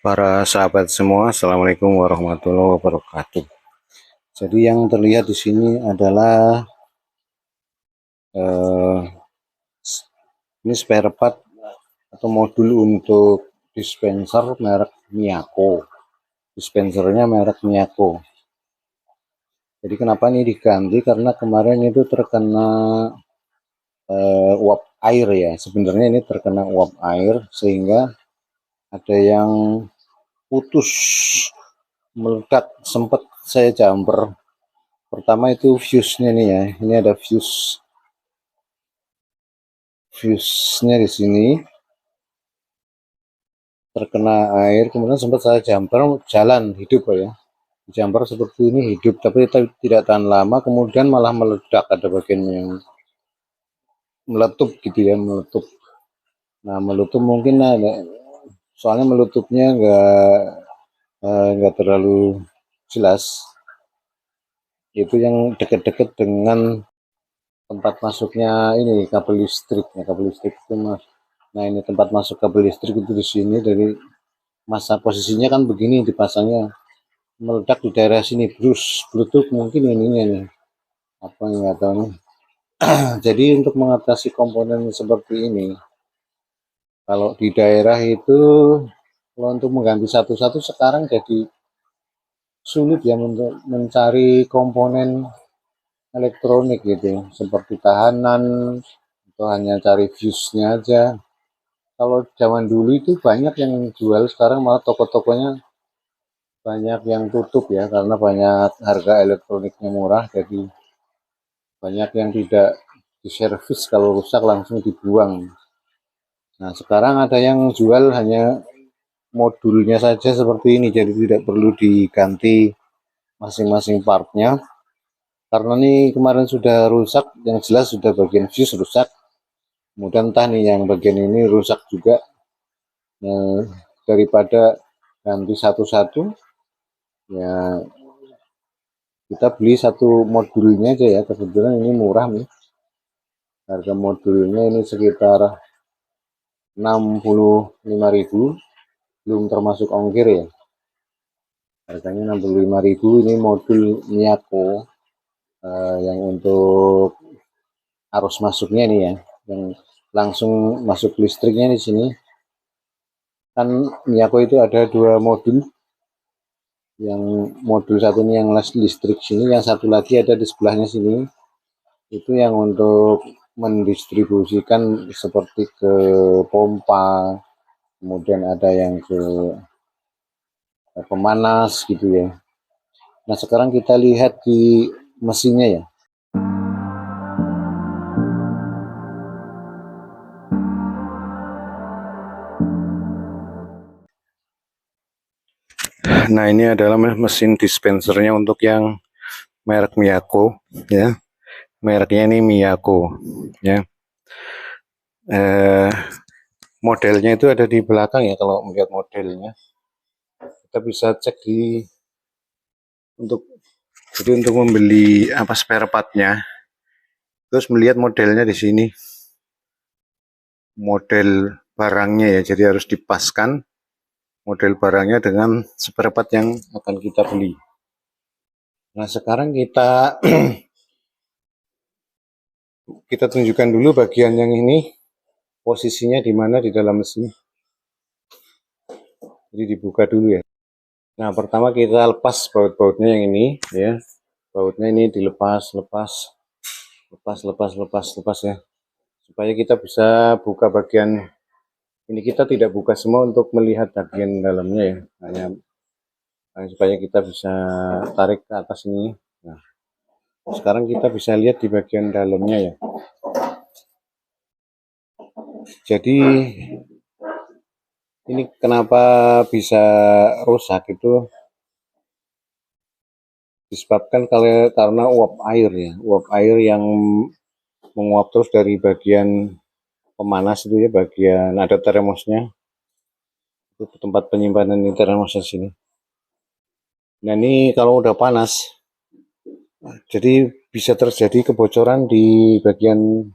Para sahabat semua, assalamualaikum warahmatullahi wabarakatuh. Jadi yang terlihat di sini adalah eh, ini spare part atau modul untuk dispenser merek Miyako. Dispensernya merek Miyako. Jadi kenapa ini diganti? Karena kemarin itu terkena uap air ya. Sebenarnya ini terkena uap air sehingga ada yang putus meledak. Sempat saya jumper. Pertama itu fuse-nya nih ya. Ini ada fuse-nya di sini terkena air, kemudian sempat saya jumper jalan hidup ya. Jumper seperti ini hidup, tapi tidak tahan lama, kemudian malah meledak, ada bagian yang meletup gitu ya, meletup. Nah, meletup mungkin ada, soalnya meletupnya nggak terlalu jelas. Itu yang deket-deket dengan tempat masuknya ini kabel listrik. Ya, kabel listrik itu mas. Nah, ini tempat masuk kabel listrik itu di sini, dari masa posisinya kan begini dipasangnya, meledak di daerah sini, Bluetooth mungkin ininya nih, apa nggak tahu nih. Jadi untuk mengatasi komponen seperti ini, kalau di daerah itu, kalau untuk mengganti satu-satu sekarang jadi sulit ya untuk mencari komponen elektronik gitu, seperti tahanan, atau hanya cari fuse-nya aja. Kalau zaman dulu itu banyak yang jual, sekarang malah toko-tokonya banyak yang tutup ya, karena banyak harga elektroniknya murah, jadi banyak yang tidak diservis, kalau rusak langsung dibuang. Nah, sekarang ada yang jual hanya modulnya saja seperti ini, jadi tidak perlu diganti masing-masing partnya. Karena ini kemarin sudah rusak, yang jelas sudah bagian fuse rusak, kemudian entah nih yang bagian ini rusak juga. Nah, daripada ganti satu-satu, ya kita beli satu modulnya aja ya. Kebetulan ini murah nih, harga modulnya ini sekitar 65.000, belum termasuk ongkir ya. Harganya 65.000, ini modul Miyako yang untuk arus masuknya nih ya, yang langsung masuk listriknya di sini. Kan Miyako itu ada dua modul, yang modul satu ini yang listrik sini, yang satu lagi ada di sebelahnya sini, itu yang untuk mendistribusikan seperti ke pompa, kemudian ada yang ke pemanas gitu ya. Nah, sekarang kita lihat di mesinnya ya. Nah, ini adalah mesin dispensernya untuk yang merek Miyako ya. Mereknya ini Miyako ya. Modelnya itu ada di belakang ya. Kalau melihat modelnya, kita bisa cek di untuk untuk membeli apa spare partnya, terus melihat modelnya di sini, model barangnya ya. Jadi harus dipaskan model barangnya dengan spare part yang akan kita beli. Nah, sekarang kita kita tunjukkan dulu bagian yang ini, posisinya di mana di dalam mesin. Jadi dibuka dulu ya. Nah, pertama kita lepas baut-bautnya yang ini ya. Bautnya ini dilepas, lepas ya. Supaya kita bisa buka bagian ini. Kita tidak buka semua untuk melihat bagian dalamnya ya. Hanya supaya kita bisa tarik ke atas ini. Nah, sekarang kita bisa lihat di bagian dalamnya ya. Jadi ini kenapa bisa rusak itu disebabkan karena uap air ya. Uap air yang menguap terus dari bagian pemanas itu ya, bagian ada termosnya. Itu tempat penyimpanan ini, termosnya sini. Nah, ini kalau udah panas, jadi bisa terjadi kebocoran di bagian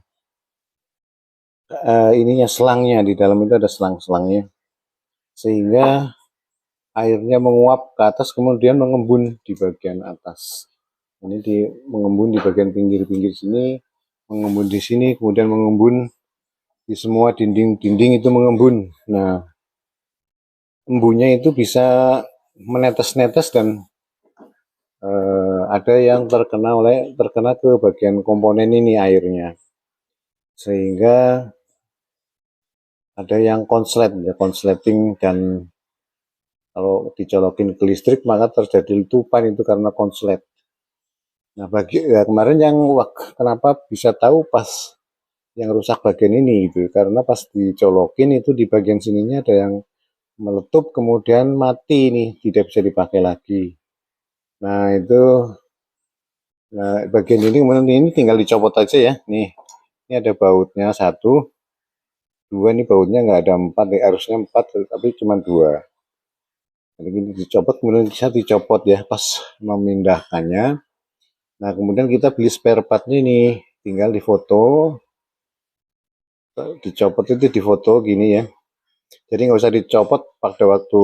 ininya, selangnya. Di dalam itu ada selang-selangnya, sehingga airnya menguap ke atas kemudian mengembun di bagian atas. Ini mengembun di bagian pinggir-pinggir sini, mengembun di sini, kemudian mengembun di semua dinding-dinding itu mengembun. Nah, embunnya itu bisa menetes-netes dan ada yang terkena ke bagian komponen ini airnya, sehingga ada yang konslet ya, konsleting, dan kalau dicolokin ke listrik maka terjadi letupan itu karena konslet. Nah, kemarin yang kenapa bisa tahu pas yang rusak bagian ini itu karena pas dicolokin itu di bagian sininya ada yang meletup kemudian mati nih, tidak bisa dipakai lagi. Nah, bagian ini kemudian ini tinggal dicopot aja ya. Nih, ini ada bautnya 1, 2, ini bautnya nggak ada 4, harusnya 4 tapi cuma 2. Jadi ini dicopot, kemudian bisa dicopot ya pas memindahkannya. Nah, kemudian kita beli spare partnya ini, tinggal difoto, dicopot itu difoto gini ya. Jadi nggak usah dicopot pada waktu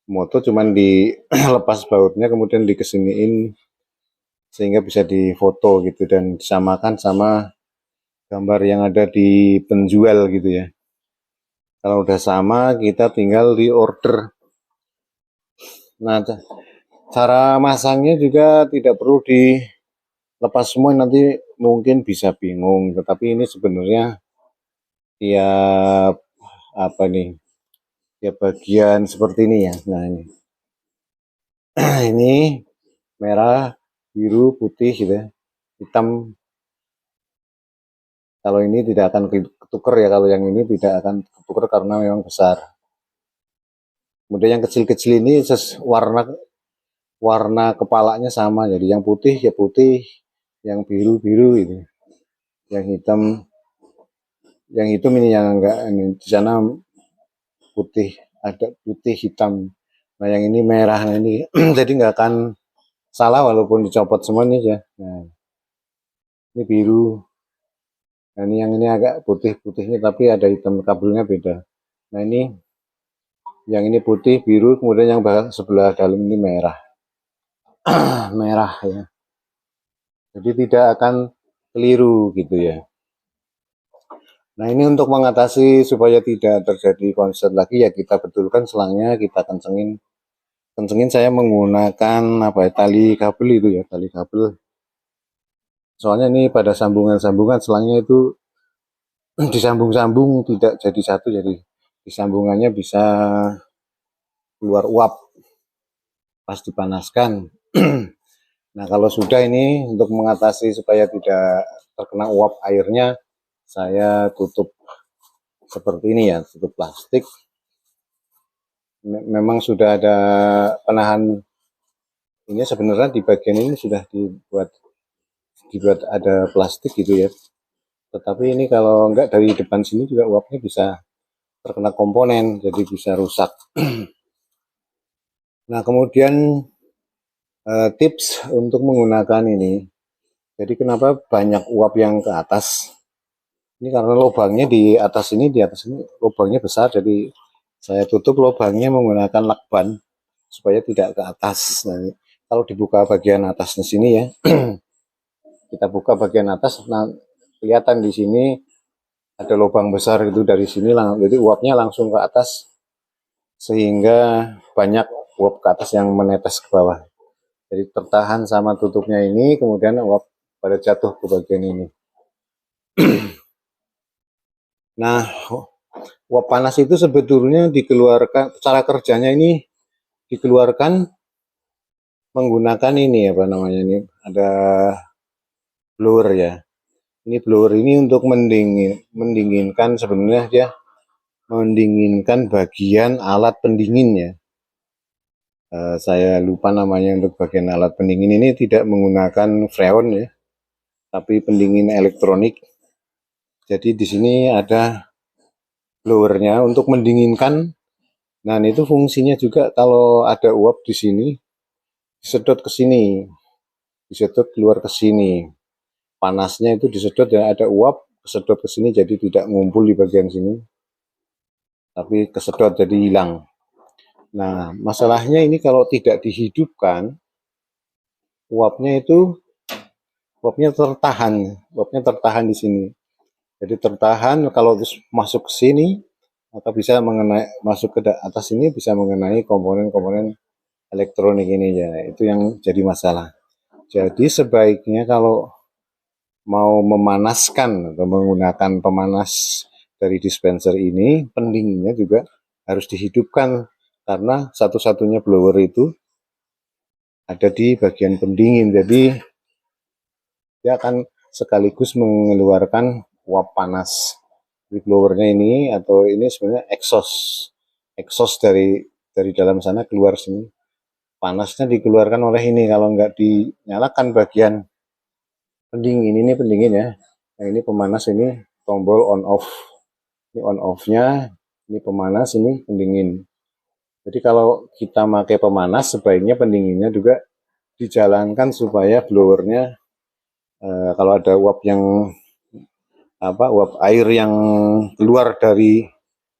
moto, cuman dilepas bautnya kemudian dikesiniin sehingga bisa difoto gitu dan disamakan sama gambar yang ada di penjual gitu ya. Kalau udah sama kita tinggal di order. Nah, cara masangnya juga tidak perlu dilepas semua, nanti mungkin bisa bingung, tetapi ini sebenarnya tiap apa nih, tiap bagian seperti ini ya. Nah, ini ini merah, biru, putih gitu ya, hitam. Kalau ini tidak akan ketuker ya, kalau yang ini tidak akan ketuker karena memang besar. Kemudian yang kecil-kecil ini warna kepalanya sama, jadi yang putih ya putih, yang biru biru ini, yang hitam ini yang enggak, ini di sana putih, ada putih hitam. Nah, yang ini merah. Nah, ini jadi nggak akan salah walaupun dicopot semuanya ya. Nah, ini biru. Nah, ini yang ini agak putih-putihnya tapi ada hitam, kabelnya beda. Nah, ini yang ini putih biru, kemudian yang sebelah dalam ini merah. Merah ya. Jadi tidak akan keliru gitu ya. Nah, ini untuk mengatasi supaya tidak terjadi konslet lagi ya, kita betulkan selangnya, kita kencengin. Saya menggunakan apa ya, tali kabel itu ya, tali kabel. Soalnya ini pada sambungan-sambungan selangnya itu disambung-sambung tidak jadi satu, jadi disambungannya bisa keluar uap pas dipanaskan. Nah, kalau sudah ini untuk mengatasi supaya tidak terkena uap airnya, saya tutup seperti ini ya, tutup plastik. Memang sudah ada penahan ini, sebenarnya di bagian ini sudah dibuat ada plastik gitu ya. Tetapi ini kalau enggak dari depan sini juga uapnya bisa terkena komponen, jadi bisa rusak. Nah, kemudian tips untuk menggunakan ini. Jadi kenapa banyak uap yang ke atas? Ini karena lubangnya di atas ini lubangnya besar, jadi saya tutup lubangnya menggunakan lakban supaya tidak ke atas. Nah, kalau dibuka bagian atasnya sini ya, kita buka bagian atas, nah kelihatan di sini ada lubang besar itu, dari sini jadi uapnya langsung ke atas sehingga banyak uap ke atas yang menetes ke bawah. Jadi tertahan sama tutupnya ini, kemudian uap pada jatuh ke bagian ini. Nah, uap panas itu sebetulnya dikeluarkan, cara kerjanya ini dikeluarkan menggunakan ini apa namanya, ini ada blower ya. Ini blower ini untuk mendinginkan, sebenarnya dia mendinginkan bagian alat pendingin ya. Saya lupa namanya untuk bagian alat pendingin ini, tidak menggunakan freon ya, tapi pendingin elektronik. Jadi di sini ada blowernya untuk mendinginkan. Nah, itu fungsinya juga kalau ada uap di sini, disedot ke sini, disedot keluar ke sini. Panasnya itu disedot ya, ada uap kesedot ke sini, jadi tidak ngumpul di bagian sini, tapi kesedot jadi hilang. Nah, masalahnya ini kalau tidak dihidupkan, uapnya tertahan di sini. Jadi tertahan kalau terus masuk ke sini, maka bisa masuk ke atas ini bisa mengenai komponen-komponen elektronik ini ya. Itu yang jadi masalah. Jadi sebaiknya kalau mau memanaskan atau menggunakan pemanas dari dispenser ini, pendinginnya juga harus dihidupkan karena satu-satunya blower itu ada di bagian pendingin. Jadi dia akan sekaligus mengeluarkan uap panas. Di blowernya ini atau ini sebenarnya exhaust dari dalam sana keluar sini. Panasnya dikeluarkan oleh ini kalau nggak dinyalakan bagian pendingin ini pendingin ya. Nah, ini pemanas ini tombol on off. Ini on off-nya, ini pemanas, ini pendingin. Jadi kalau kita pakai pemanas sebaiknya pendinginnya juga dijalankan supaya blowernya kalau ada uap air yang keluar dari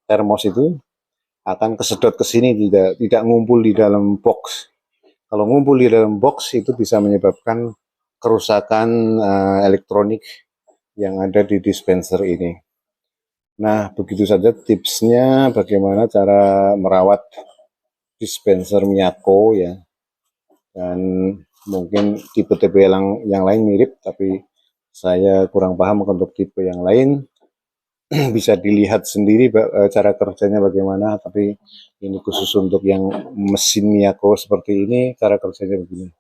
termos itu akan kesedot ke sini, tidak ngumpul di dalam box. Kalau ngumpul di dalam box itu bisa menyebabkan kerusakan elektronik yang ada di dispenser ini. Nah, begitu saja tipsnya bagaimana cara merawat dispenser Miyako ya. Dan mungkin tipe-tipe yang lain mirip, tapi saya kurang paham untuk tipe yang lain. Bisa dilihat sendiri cara kerjanya bagaimana, tapi ini khusus untuk yang mesin Miyako seperti ini, cara kerjanya begini.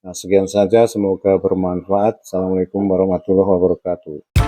Nah, sekian saja, semoga bermanfaat. Assalamualaikum warahmatullahi wabarakatuh.